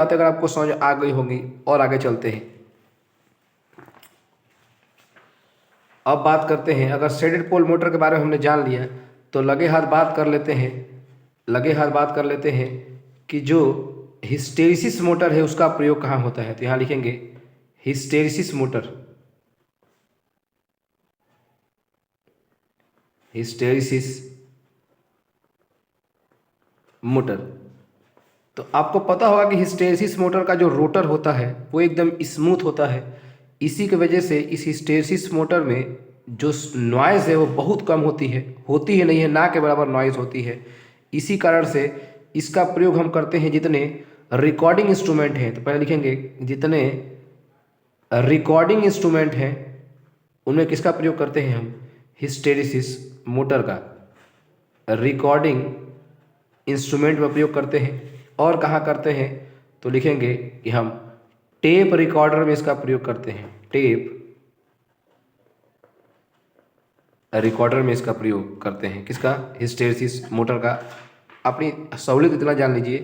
बात अगर आपको समझ आ गई होगी और आगे चलते हैं। अब बात करते हैं, अगर शेडेड पोल मोटर के बारे में हमने जान लिया तो लगे हाथ बात कर लेते हैं कि जो हिस्टेरिसिस मोटर है उसका प्रयोग कहाँ होता है। तो यहाँ लिखेंगे हिस्टेरिसिस मोटर। तो आपको पता होगा कि हिस्टेरिसिस मोटर का जो रोटर होता है वो एकदम स्मूथ होता है। इसी की वजह से इस हिस्टेरिसिस मोटर में जो नॉइज़ है वो बहुत कम होती है नहीं है, ना के बराबर नॉइज़ होती है। इसी कारण से इसका प्रयोग हम करते हैं जितने रिकॉर्डिंग इंस्ट्रूमेंट हैं। तो पहले लिखेंगे जितने रिकॉर्डिंग इंस्ट्रूमेंट हैं उनमें किसका प्रयोग करते हैं हम, हिस्टेरिसिस मोटर का रिकॉर्डिंग इंस्ट्रूमेंट में प्रयोग करते हैं। और कहाँ करते हैं तो लिखेंगे कि हम टेप रिकॉर्डर में इसका प्रयोग करते हैं। टेप रिकॉर्डर में इसका प्रयोग करते हैं, किसका, हिस्टेरिसिस मोटर का। अपनी सहूलियत इतना जान लीजिए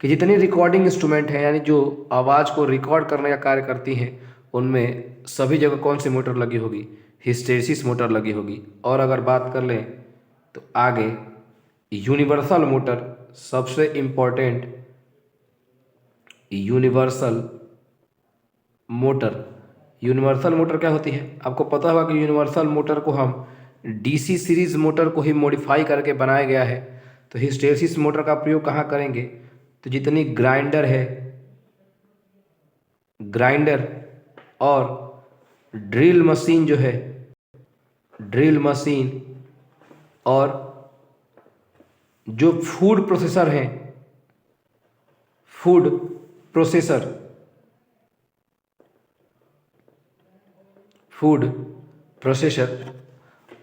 कि जितनी रिकॉर्डिंग इंस्ट्रूमेंट हैं यानी जो आवाज़ को रिकॉर्ड करने का कार्य करती हैं उनमें सभी जगह कौन सी मोटर लगी होगी, हिस्टेरिसिस मोटर लगी होगी। और अगर बात कर लें तो आगे यूनिवर्सल मोटर, सबसे इम्पोर्टेंट यूनिवर्सल मोटर क्या होती है। आपको पता होगा कि यूनिवर्सल मोटर को हम डीसी सीरीज मोटर को ही मॉडिफाई करके बनाया गया है। तो हिस्टेरिसिस मोटर का प्रयोग कहाँ करेंगे, तो जितनी ग्राइंडर और ड्रिल मशीन जो है, ड्रिल मशीन और जो फूड प्रोसेसर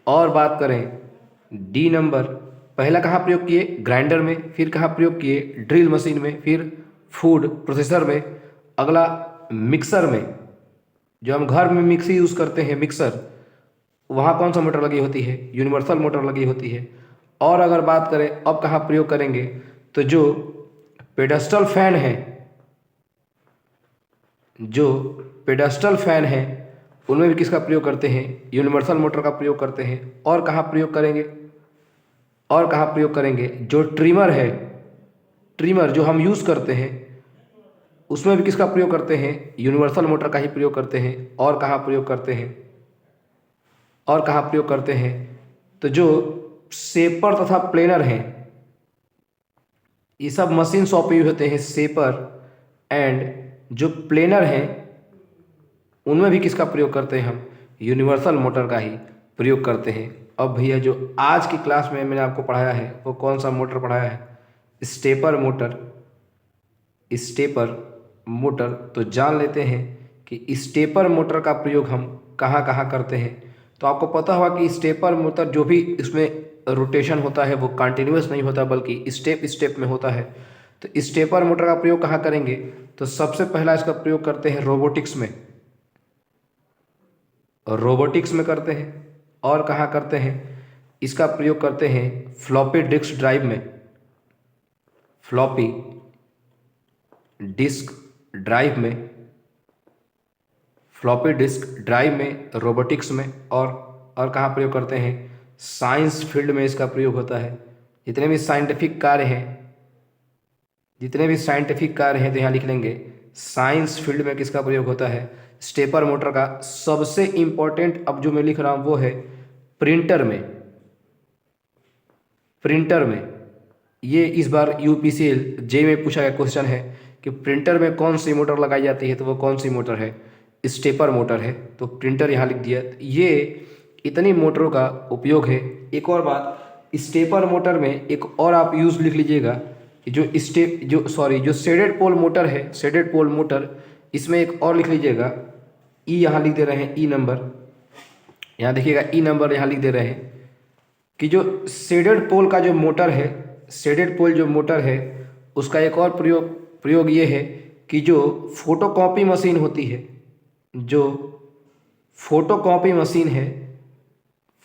और बात करें डी नंबर, पहला कहाँ प्रयोग किए, ग्राइंडर में, फिर कहाँ प्रयोग किए, ड्रिल मशीन में, फिर फूड प्रोसेसर में, अगला मिक्सर में, जो हम घर में मिक्सी यूज़ करते हैं मिक्सर, वहाँ कौन सा मोटर लगी होती है, यूनिवर्सल मोटर लगी होती है। और अगर बात करें अब कहाँ प्रयोग करेंगे तो जो पेडस्टल फैन है उनमें भी किसका प्रयोग करते हैं, यूनिवर्सल मोटर का प्रयोग करते हैं। और कहाँ प्रयोग करेंगे जो ट्रिमर जो हम यूज़ करते हैं उसमें भी किसका प्रयोग करते हैं, यूनिवर्सल मोटर का ही प्रयोग करते हैं। और कहाँ प्रयोग करते हैं तो जो शेपर तथा प्लेनर हैं ये सब मशीन शॉप यूज होते हैं। शेपर एंड जो प्लेनर हैं उनमें भी किसका प्रयोग करते हैं हम, यूनिवर्सल मोटर का ही प्रयोग करते हैं। अब भैया जो आज की क्लास में मैंने आपको पढ़ाया है वो कौन सा मोटर पढ़ाया है, स्टेपर मोटर। तो जान लेते हैं कि स्टेपर मोटर का प्रयोग हम कहाँ कहाँ करते हैं। तो आपको पता होगा कि स्टेपर मोटर जो भी इसमें रोटेशन होता है वो कंटिन्यूस नहीं होता बल्कि स्टेप में होता है। तो स्टेपर मोटर का प्रयोग कहाँ करेंगे, तो सबसे पहला इसका प्रयोग करते हैं रोबोटिक्स में करते हैं। और कहाँ करते हैं, इसका प्रयोग करते हैं फ्लॉपी डिस्क ड्राइव में रोबोटिक्स में। और कहाँ प्रयोग करते हैं, साइंस फील्ड में इसका प्रयोग होता है। जितने भी साइंटिफिक कार्य हैं तो यहाँ लिख लेंगे साइंस फील्ड में किसका प्रयोग होता है, स्टेपर मोटर का। सबसे इम्पोर्टेंट अब जो मैं लिख रहा हूँ वो है प्रिंटर में। ये इस बार यूपीसीएल जे में पूछा गया क्वेश्चन है कि प्रिंटर में कौन सी मोटर लगाई जाती है, तो वो कौन सी मोटर है, स्टेपर मोटर है। तो प्रिंटर यहाँ लिख दिया। ये इतनी मोटरों का उपयोग है। एक और बात, स्टेपर मोटर में एक और आप यूज़ लिख लीजिएगा कि जो शेडेड पोल मोटर इसमें एक और लिख लीजिएगा, ई यहाँ लिख दे रहे हैं, ई नंबर यहाँ देखिएगा, ई नंबर यहाँ लिख दे रहे हैं कि जो शेडेड पोल जो मोटर है उसका एक और प्रयोग ये है कि जो फोटोकॉपी मशीन होती है,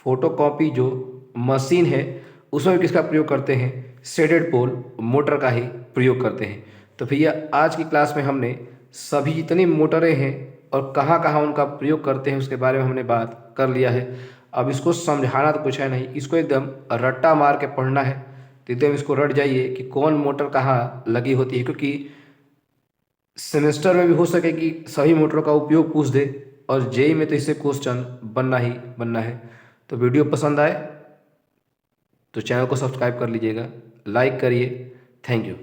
फोटोकॉपी जो मशीन है उसमें किसका प्रयोग करते हैं, शेडेड पोल मोटर का ही प्रयोग करते हैं। तो भैया आज की क्लास में हमने सभी जितनी मोटरें हैं और कहाँ कहाँ उनका प्रयोग करते हैं उसके बारे में हमने बात कर लिया है। अब इसको समझाना तो कुछ है नहीं, इसको एकदम रट्टा मार के पढ़ना है। तो एकदम इसको रट जाइए कि कौन मोटर कहाँ लगी होती है, क्योंकि सेमेस्टर में भी हो सके कि सभी मोटरों का उपयोग पूछ दे, और जेई में तो इससे क्वेश्चन बनना ही बनना है। तो वीडियो पसंद आए तो चैनल को सब्सक्राइब कर लीजिएगा, लाइक करिए। Thank you.